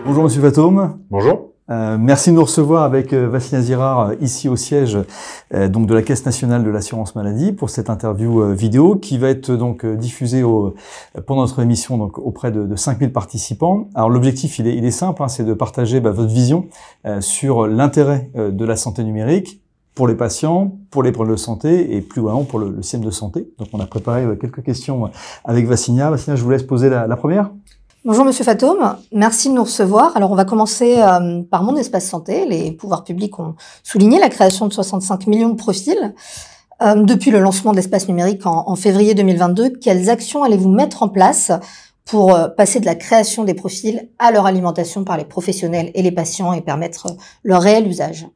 Bonjour Monsieur Fatome. Bonjour. Merci de nous recevoir avec Vassilin Zirard ici au siège donc de la Caisse nationale de l'assurance maladie pour cette interview vidéo qui va être donc diffusée pendant notre émission donc auprès de 5000 participants. Alors l'objectif il est simple, c'est de partager votre vision sur l'intérêt de la santé numérique pour les patients, pour les problèmes de santé et plus vraiment pour le système de santé. Donc on a préparé quelques questions avec Vassilin. Vassilin, je vous laisse poser la première. Bonjour Monsieur Fatome, merci de nous recevoir. Alors on va commencer par Mon Espace Santé. Les pouvoirs publics ont souligné la création de 65 millions de profils depuis le lancement de l'espace numérique en février 2022. Quelles actions allez-vous mettre en place pour passer de la création des profils à leur alimentation par les professionnels et les patients et permettre leur réel usage?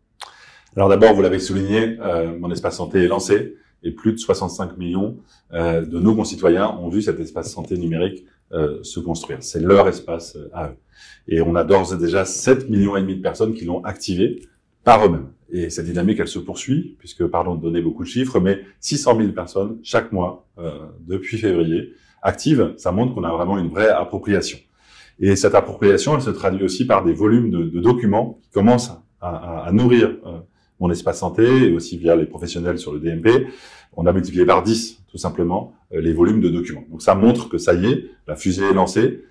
Alors d'abord, vous l'avez souligné, Mon Espace Santé est lancé et plus de 65 millions de nos concitoyens ont vu cet espace santé numérique se construire. C'est leur espace à eux. Et on a d'ores et déjà 7,5 millions de personnes qui l'ont activé par eux-mêmes. Et cette dynamique, elle se poursuit, puisque, pardon de donner beaucoup de chiffres, mais 600 000 personnes chaque mois, depuis février, actives. Ça montre qu'on a vraiment une vraie appropriation. Et cette appropriation, elle se traduit aussi par des volumes de documents qui commencent à nourrir Mon Espace Santé, et aussi via les professionnels sur le DMP. On a multiplié par 10, tout simplement, les volumes de documents. Donc ça montre que ça y est, la fusée est lancée,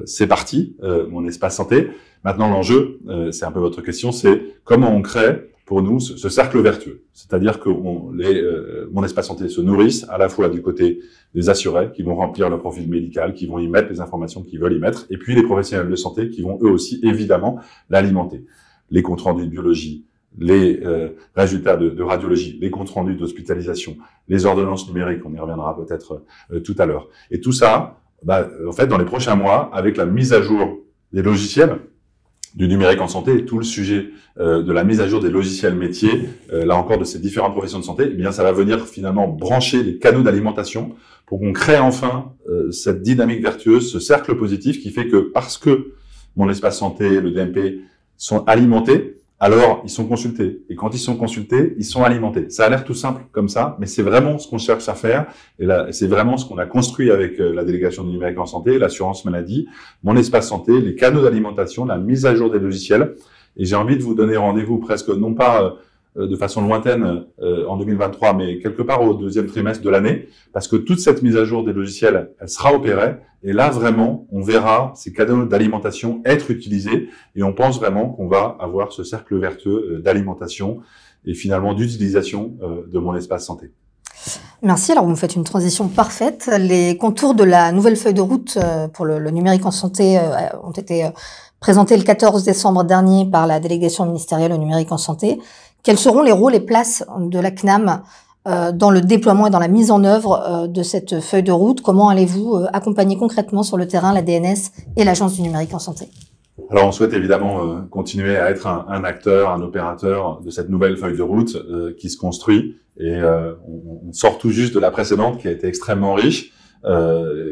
c'est parti, Mon Espace Santé. Maintenant, l'enjeu, c'est un peu votre question, c'est comment on crée pour nous ce cercle vertueux. C'est-à-dire que Mon Espace Santé se nourrissent à la fois du côté des assurés qui vont remplir leur profil médical, qui vont y mettre les informations qu'ils veulent y mettre, et puis les professionnels de santé qui vont eux aussi, évidemment, l'alimenter. Les comptes rendus de biologie, les résultats de radiologie, les comptes rendus d'hospitalisation, les ordonnances numériques, on y reviendra peut-être tout à l'heure. Et tout ça, en fait, dans les prochains mois, avec la mise à jour des logiciels du numérique en santé et tout le sujet de la mise à jour des logiciels métiers, là encore de ces différentes professions de santé, eh bien ça va venir finalement brancher les canaux d'alimentation pour qu'on crée enfin cette dynamique vertueuse, ce cercle positif qui fait que parce que Mon Espace Santé, le DMP sont alimentés, alors ils sont consultés. Et quand ils sont consultés, ils sont alimentés. Ça a l'air tout simple comme ça, mais c'est vraiment ce qu'on cherche à faire. Et là, c'est vraiment ce qu'on a construit avec la délégation du numérique en santé, l'assurance maladie, Mon Espace Santé, les canaux d'alimentation, la mise à jour des logiciels. Et j'ai envie de vous donner rendez-vous presque, non pas de façon lointaine en 2023, mais quelque part au deuxième trimestre de l'année, parce que toute cette mise à jour des logiciels, elle sera opérée. Et là, vraiment, on verra ces canaux d'alimentation être utilisés et on pense vraiment qu'on va avoir ce cercle vertueux d'alimentation et finalement d'utilisation de Mon Espace Santé. Merci. Alors, vous me faites une transition parfaite. Les contours de la nouvelle feuille de route pour le numérique en santé ont été présentés le 14 décembre dernier par la délégation ministérielle au numérique en santé. Quels seront les rôles et places de la CNAM dans le déploiement et dans la mise en œuvre de cette feuille de route? Comment allez-vous accompagner concrètement sur le terrain la DNS et l'Agence du numérique en santé? Alors, on souhaite évidemment continuer à être un acteur, un opérateur de cette nouvelle feuille de route qui se construit. Et on sort tout juste de la précédente qui a été extrêmement riche,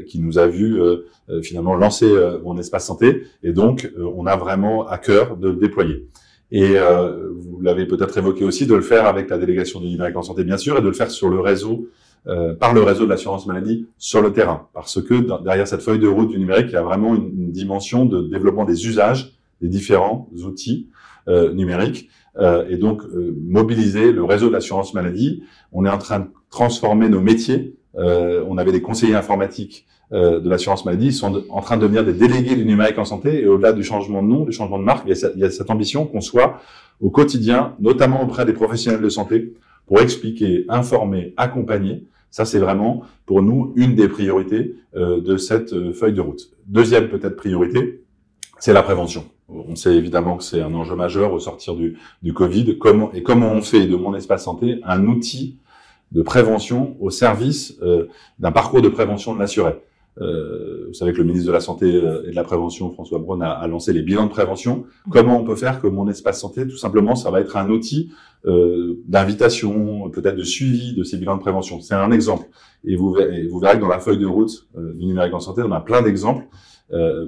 qui nous a vu finalement lancer Mon Espace Santé. Et donc, on a vraiment à cœur de le déployer. Et vous l'avez peut-être évoqué aussi, de le faire avec la délégation du numérique en santé, bien sûr, et de le faire sur le réseau, par le réseau de l'assurance maladie sur le terrain. Parce que derrière cette feuille de route du numérique, il y a vraiment une dimension de développement des usages des différents outils numériques. Et donc, mobiliser le réseau de l'assurance maladie. On est en train de transformer nos métiers. On avait des conseillers informatiques de l'assurance maladie, ils sont en train de devenir des délégués du numérique en santé, et au-delà du changement de nom, du changement de marque, il y a cette ambition qu'on soit au quotidien, notamment auprès des professionnels de santé, pour expliquer, informer, accompagner. Ça, c'est vraiment, pour nous, une des priorités de cette feuille de route. Deuxième, peut-être, priorité, c'est la prévention. On sait évidemment que c'est un enjeu majeur au sortir du Covid. Comment on fait de Mon Espace Santé un outil de prévention au service d'un parcours de prévention de l'assuré. Vous savez que le ministre de la Santé et de la Prévention, François Braun, a lancé les bilans de prévention. Comment on peut faire que Mon Espace Santé, tout simplement, ça va être un outil d'invitation, peut-être de suivi de ces bilans de prévention. C'est un exemple. Et vous verrez que dans la feuille de route du numérique en santé, on a plein d'exemples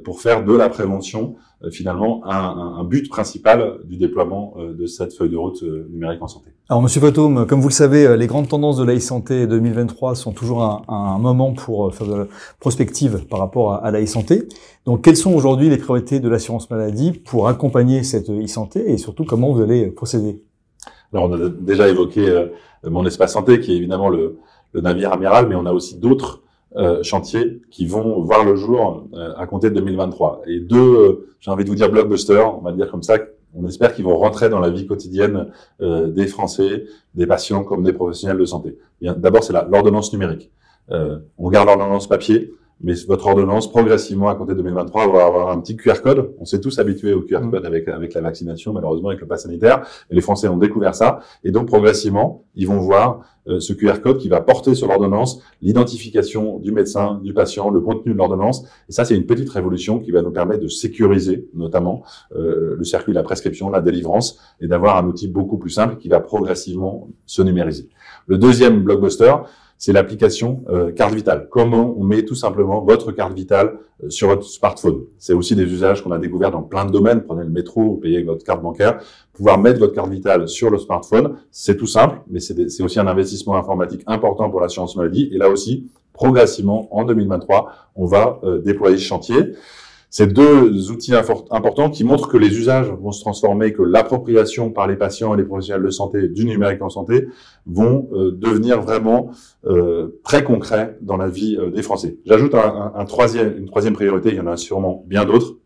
pour faire de la prévention finalement un but principal du déploiement de cette feuille de route numérique en santé. Alors Monsieur Fatome, comme vous le savez, les grandes tendances de l'e-santé 2023 sont toujours un moment pour faire de la prospective par rapport à l'e-santé. Donc quelles sont aujourd'hui les priorités de l'assurance maladie pour accompagner cette e-santé et surtout comment vous allez procéder? Alors on a déjà évoqué mon espace santé qui est évidemment le navire amiral, mais on a aussi d'autres chantiers qui vont voir le jour à compter de 2023. Et deux, j'ai envie de vous dire blockbusters, on va dire comme ça, on espère qu'ils vont rentrer dans la vie quotidienne des Français, des patients comme des professionnels de santé. D'abord, c'est l'ordonnance numérique. On garde l'ordonnance papier, mais votre ordonnance, progressivement, à compter de 2023, va avoir un petit QR code. On s'est tous habitués au QR code avec la vaccination, malheureusement, avec le pass sanitaire. Et les Français ont découvert ça. Et donc, progressivement, ils vont voir ce QR code qui va porter sur l'ordonnance l'identification du médecin, du patient, le contenu de l'ordonnance. Et ça, c'est une petite révolution qui va nous permettre de sécuriser, notamment, le circuit de la prescription, la délivrance, et d'avoir un outil beaucoup plus simple qui va progressivement se numériser. Le deuxième blockbuster, c'est l'application carte vitale. Comment on met tout simplement votre carte vitale sur votre smartphone. C'est aussi des usages qu'on a découverts dans plein de domaines. Prenez le métro, vous payez avec votre carte bancaire. Pouvoir mettre votre carte vitale sur le smartphone, c'est tout simple, mais c'est aussi un investissement informatique important pour l'assurance maladie. Et là aussi, progressivement, en 2023, on va déployer ce chantier. Ces deux outils importants qui montrent que les usages vont se transformer, que l'appropriation par les patients et les professionnels de santé du numérique en santé vont devenir vraiment très concrets dans la vie des Français. J'ajoute une troisième priorité, il y en a sûrement bien d'autres,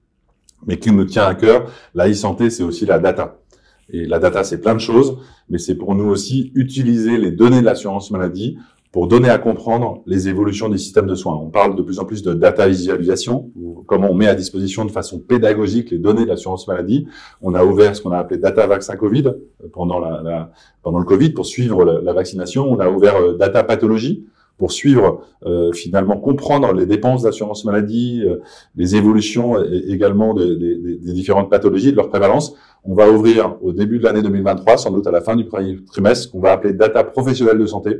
mais qui me tient à cœur. La e-santé, c'est aussi la data. Et la data, c'est plein de choses, mais c'est pour nous aussi utiliser les données de l'assurance maladie pour donner à comprendre les évolutions des systèmes de soins. On parle de plus en plus de data visualisation, comment on met à disposition de façon pédagogique les données de l'assurance maladie. On a ouvert ce qu'on a appelé Data Vaccin Covid pendant le Covid pour suivre la vaccination. On a ouvert Data Pathologie pour suivre, finalement, comprendre les dépenses d'assurance maladie, les évolutions également des différentes pathologies, de leur prévalence. On va ouvrir au début de l'année 2023, sans doute à la fin du premier trimestre, qu'on va appeler Data Professionnelle de santé.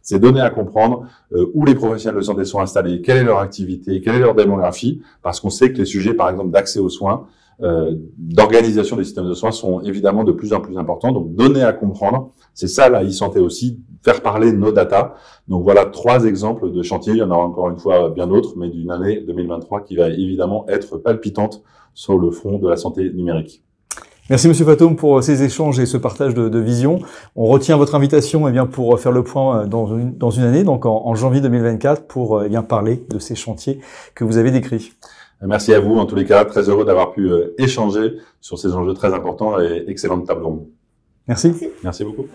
C'est donner à comprendre où les professionnels de santé sont installés, quelle est leur activité, quelle est leur démographie, parce qu'on sait que les sujets, par exemple, d'accès aux soins, d'organisation des systèmes de soins sont évidemment de plus en plus importants. Donc, donner à comprendre, c'est ça la e-santé aussi, faire parler nos data. Donc voilà 3 exemples de chantiers. Il y en aura encore une fois bien d'autres, mais d'une année 2023 qui va évidemment être palpitante sur le front de la santé numérique. Merci Monsieur Fatome pour ces échanges et ce partage de vision. On retient votre invitation pour faire le point dans une année, donc en janvier 2024, pour parler de ces chantiers que vous avez décrits. Merci à vous, en tous les cas, très heureux d'avoir pu échanger sur ces enjeux très importants et excellente table ronde. Merci. Merci beaucoup.